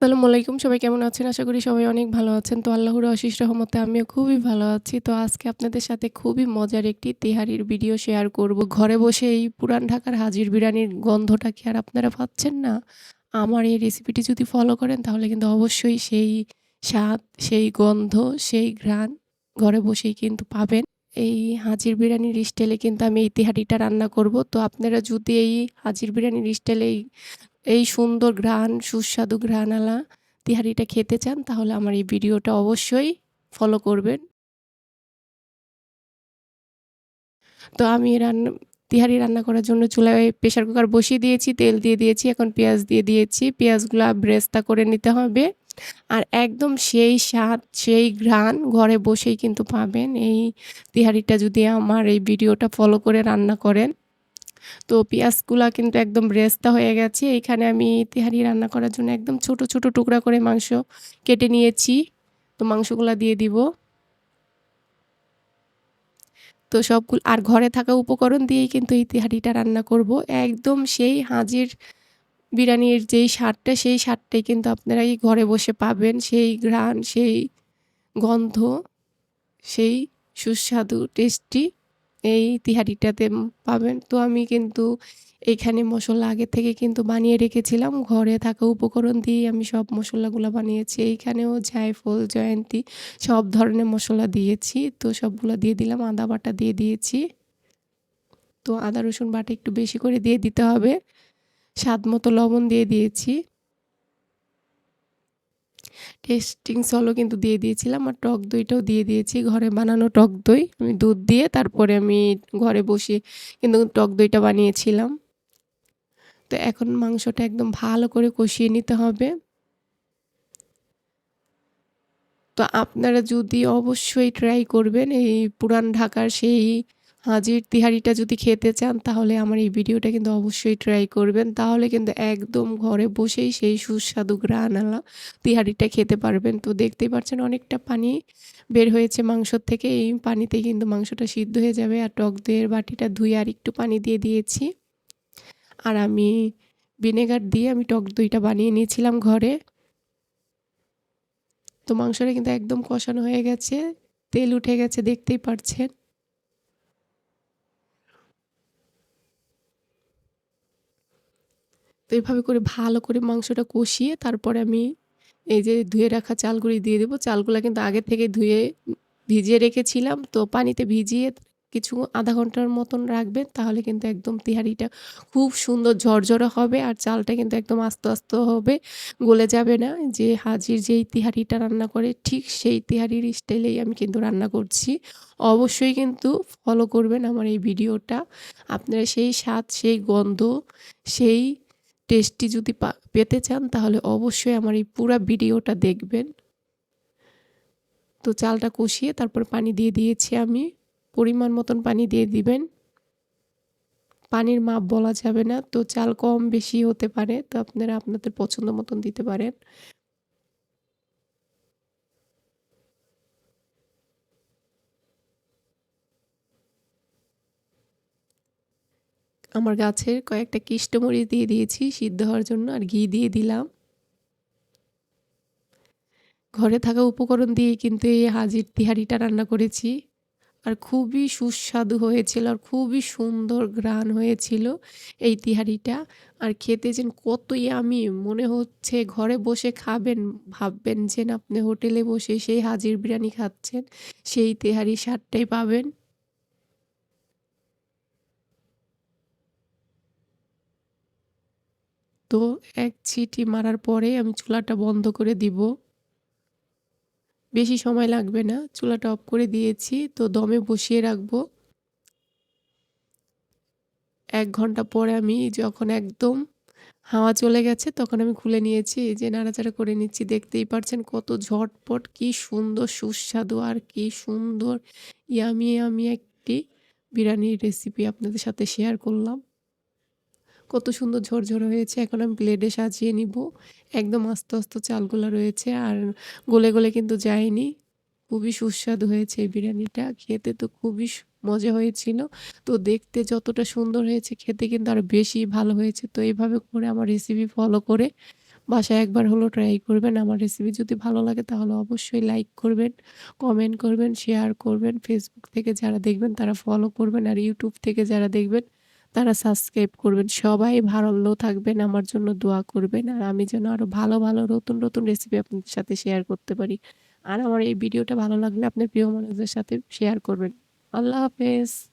আসসালামু আলাইকুম। সবাই কেমন আছেন? আশা করি সবাই অনেক ভালো আছেন। তো আল্লাহর অশেষ রহমতে আমিও খুবই ভালো আছি। তো আজকে আপনাদের সাথে খুবই মজার একটি তেহারির ভিডিও শেয়ার করব। ঘরে বসে এই পুরান ঢাকার হাজির বিরিয়ানির গন্ধটা কি আর আপনারা পাচ্ছেন না? আমার এই রেসিপিটি যদি ফলো করেন তাহলে কিন্তু অবশ্যই সেই স্বাদ, সেই গন্ধ, সেই ঘ্রাণ ঘরে বসেই কিন্তু পাবেন। এই হাজির বিরিয়ানির স্টাইলে কিন্তু আমি এই তেহারিটা রান্না করব। তো আপনারা যদি এই হাজির বিরিয়ানির স্টাইলে এই সুন্দর ঘ্রাণ, সুস্বাদু ঘ্রাণওয়ালা তেহারিটা খেতে চান তাহলে আমার এই ভিডিওটা অবশ্যই ফলো করবেন। তো আমি তেহারি রান্না করার জন্য চুলায় প্রেশার কুকার বসিয়ে দিয়েছি, তেল দিয়ে দিয়েছি, এখন পেঁয়াজ দিয়ে দিয়েছি। পেঁয়াজগুলা ব্রেস্তা করে নিতে হবে। আর একদম সেই স্বাদ, সেই ঘ্রাণ ঘরে বসেই কিন্তু পাবেন এই তেহারিটা যদি আমার এই ভিডিওটা ফলো করে রান্না করেন। তো পেঁয়াজগুলা কিন্তু একদম ব্রেস্তা হয়ে গেছে। এখানে আমি তেহারি রান্না করার জন্য একদম ছোট, ছোট টুকরা করে মাংস কেটে নিয়েছি। তো মাংসগুলা দিয়ে দিব। তো আর ঘরে থাকা উপকরণ দিয়েই কিন্তু এই তেহারিটা রান্না করব। একদম সেই হাজির বিরিয়ানির যেই স্বাদটা, সেই স্বাদটাই কিন্তু আপনারা এই ঘরে বসে পাবেন। সেই ঘ্রাণ, সেই গন্ধ, সেই সুস্বাদু টেস্টি এই তিহারিটাতে পাবেন। তো আমি কিন্তু এইখানে মসলা আগে থেকে কিন্তু বানিয়ে রেখেছিলাম। ঘরে থাকা উপকরণ দিয়েই আমি সব মসলাগুলো বানিয়েছি। এইখানেও জায়ফল, জয়ন্তী সব ধরনের মসলা দিয়েছি। তো সবগুলো দিয়ে দিলাম। আদা বাটা দিয়ে দিয়েছি। তো আদা রসুন বাটা একটু বেশি করে দিয়ে দিতে হবে। স্বাদ মতো লবণ দিয়ে দিয়েছি। টেস্টিং সলও কিন্তু দিয়ে দিয়েছিলাম আর টক দইটাও দিয়ে দিয়েছি। ঘরে বানানো টক দই। আমি দুধ দিয়ে তারপরে আমি ঘরে বসে কিন্তু টক দইটা বানিয়েছিলাম। তো এখন মাংসটা একদম ভালো করে কষিয়ে নিতে হবে। তো আপনারা যদি অবশ্যই ট্রাই করবেন এই পুরান ঢাকার সেই হাজির তিহারিটা যদি খেতে চান তাহলে আমার এই ভিডিওটা কিন্তু অবশ্যই ট্রাই করবেন। তাহলে কিন্তু একদম ঘরে বসেই সেই সুস্বাদু ঘ্রাণওয়ালা তিহারিটা খেতে পারবেন। তো দেখতেই পাচ্ছেন অনেকটা পানি বের হয়েছে মাংসর থেকে। এই পানিতেই কিন্তু মাংসটা সিদ্ধ হয়ে যাবে। আর টক দইয়ের বাটিটা ধুয়ে আর একটু পানি দিয়ে দিয়েছি। আর আমি ভিনেগার দিয়ে আমি টক দইটা বানিয়ে নিয়েছিলাম ঘরে। তো মাংসটা কিন্তু একদম কষানো হয়ে গেছে, তেল উঠে গেছে দেখতেই পারছেন। তো এভাবে করে ভালো করে মাংসটা কষিয়ে তারপরে আমি এই যে ধুয়ে রাখা চালগুলি দিয়ে দেবো। চালগুলা কিন্তু আগে থেকে ধুয়ে ভিজিয়ে রেখেছিলাম। তো পানিতে ভিজিয়ে কিছু আধা ঘন্টার মতন রাখবেন। তাহলে কিন্তু একদম তেহারিটা খুব সুন্দর ঝরঝরে হবে আর চালটা কিন্তু একদম আস্ত, আস্ত হবে, গলে যাবে না। যে হাজির যেই তেহারিটা রান্না করে ঠিক সেই তেহারির স্টাইলেই আমি কিন্তু রান্না করছি। অবশ্যই কিন্তু ফলো করবেন আমার এই ভিডিওটা। আপনারা সেই স্বাদ, সেই গন্ধ, সেই টেস্টি যদি পেতে চান তাহলে অবশ্যই আমার এই পুরা ভিডিওটা দেখবেন। তো চালটা কষিয়ে তারপর পানি দিয়ে দিয়েছি আমি। পরিমাণ মতন পানি দিয়ে দিবেন। পানির মাপ বলা যাবে না। তো চাল কম বেশি হতে পারে। তো আপনারা আপনাদের পছন্দ মতন দিতে পারেন। আমার গাছের কয়েকটা কৃষ্ণমরিচ দিয়ে দিয়েছি সিদ্ধ হওয়ার জন্য আর ঘি দিয়ে দিলাম। ঘরে থাকা উপকরণ দিয়েই কিন্তু এই হাজির তিহারিটা রান্না করেছি। আর খুবই সুস্বাদু হয়েছিল আর খুবই সুন্দর ঘ্রাণ হয়েছিল এই তিহারিটা। আর খেতে যেন কত ইয়ামি মনে হচ্ছে ঘরে বসে খাবেন, ভাববেন যেন আপনি হোটেলে বসে সেই হাজির বিরিয়ানি খাচ্ছেন, সেই তেহারির স্বাদটাই পাবেন। তো এক সিটি মারার পরে আমি চুলাটা বন্ধ করে দিব। বেশি সময় লাগবে না, চুলাটা অফ করে দিয়েছি। তো দমে বসিয়ে রাখবো। ১ ঘন্টা পরে আমি যখন একদম হাওয়া চলে গেছে তখন আমি খুলে নিয়েছি। এই যে নাড়াচাড়া করে নিচ্ছি, দেখতেই পারছেন কত ঝটপট, কি সুন্দর সুস্বাদু আর কি সুন্দর ইয়ামি ইয়ামি একটি বিরিয়ানির রেসিপি আপনাদের সাথে শেয়ার করলাম। কত সুন্দর ঝরঝরে হয়েছে। এখন আমি প্লেটে সাজিয়ে নিব। একদম আস্ত আস্ত চালগুলা রয়েছে আর গলে গলে কিন্তু যায়নি। খুবই সুস্বাদু হয়েছে এই বিরিয়ানিটা। খেতে তো খুবই মজা হয়েছিল। তো দেখতে যতটা সুন্দর হয়েছে খেতে কিন্তু আরো বেশি ভালো হয়েছে। তো এইভাবে করে আমার রেসিপি ফলো করে বাসায় একবার হলেও ট্রাই করবেন। আমার রেসিপি যদি ভালো লাগে তাহলে অবশ্যই লাইক করবেন, কমেন্ট করবেন, শেয়ার করবেন। Facebook থেকে যারা দেখবেন তারা ফলো করবেন। আর YouTube থেকে যারা দেখবেন তারা সাবস্ক্রাইব করবেন। সবাই ভালো থাকবেন, আমার জন্য দোয়া করবেন। আর আমি যেন আরো ভালো, ভালো নতুন রেসিপি আপনাদের সাথে শেয়ার করতে পারি। আর আমার এই ভিডিওটা ভালো লাগলে আপনার প্রিয় মানুষদের সাথে শেয়ার করবেন। আল্লাহ হাফেজ।